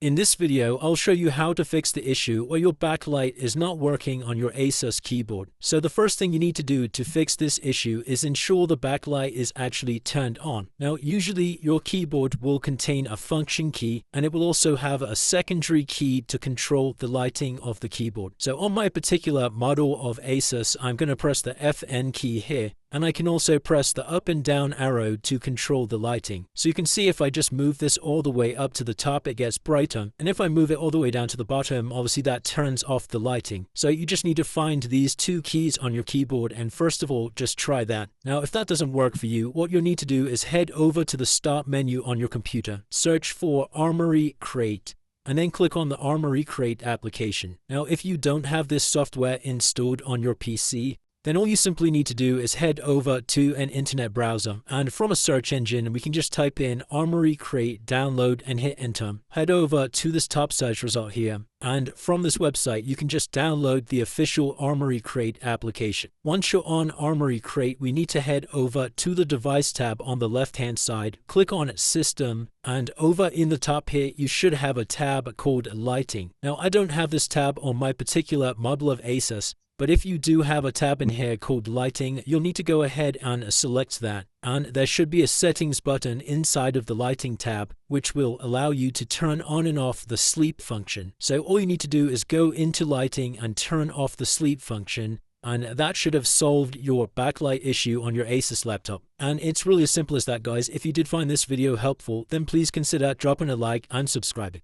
In this video, I'll show you how to fix the issue where your backlight is not working on your ASUS keyboard. So the first thing you need to do to fix this issue is ensure the backlight is actually turned on. Now, usually your keyboard will contain a function key and it will also have a secondary key to control the lighting of the keyboard. So on my particular model of ASUS, I'm going to press the FN key here. And I can also press the up and down arrow to control the lighting. So you can see if I just move this all the way up to the top, it gets brighter. And if I move it all the way down to the bottom, obviously that turns off the lighting. So you just need to find these two keys on your keyboard and first of all, just try that. Now, if that doesn't work for you, what you'll need to do is head over to the Start menu on your computer, search for Armoury Crate, and then click on the Armoury Crate application. Now, if you don't have this software installed on your PC, then all you simply need to do is head over to an internet browser, and from a search engine we can just type in Armoury Crate download and hit enter. Head over to this top search result here, and from this website you can just download the official Armoury Crate application. Once you're on Armoury Crate, we need to head over to the device tab on the left hand side, click on System, and over in the top here you should have a tab called Lighting. Now, I don't have this tab on my particular model of ASUS, but if you do have a tab in here called Lighting, you'll need to go ahead and select that. And there should be a settings button inside of the Lighting tab, which will allow you to turn on and off the sleep function. So all you need to do is go into Lighting and turn off the sleep function, and that should have solved your backlight issue on your ASUS laptop. And it's really as simple as that, guys. If you did find this video helpful, then please consider dropping a like and subscribing.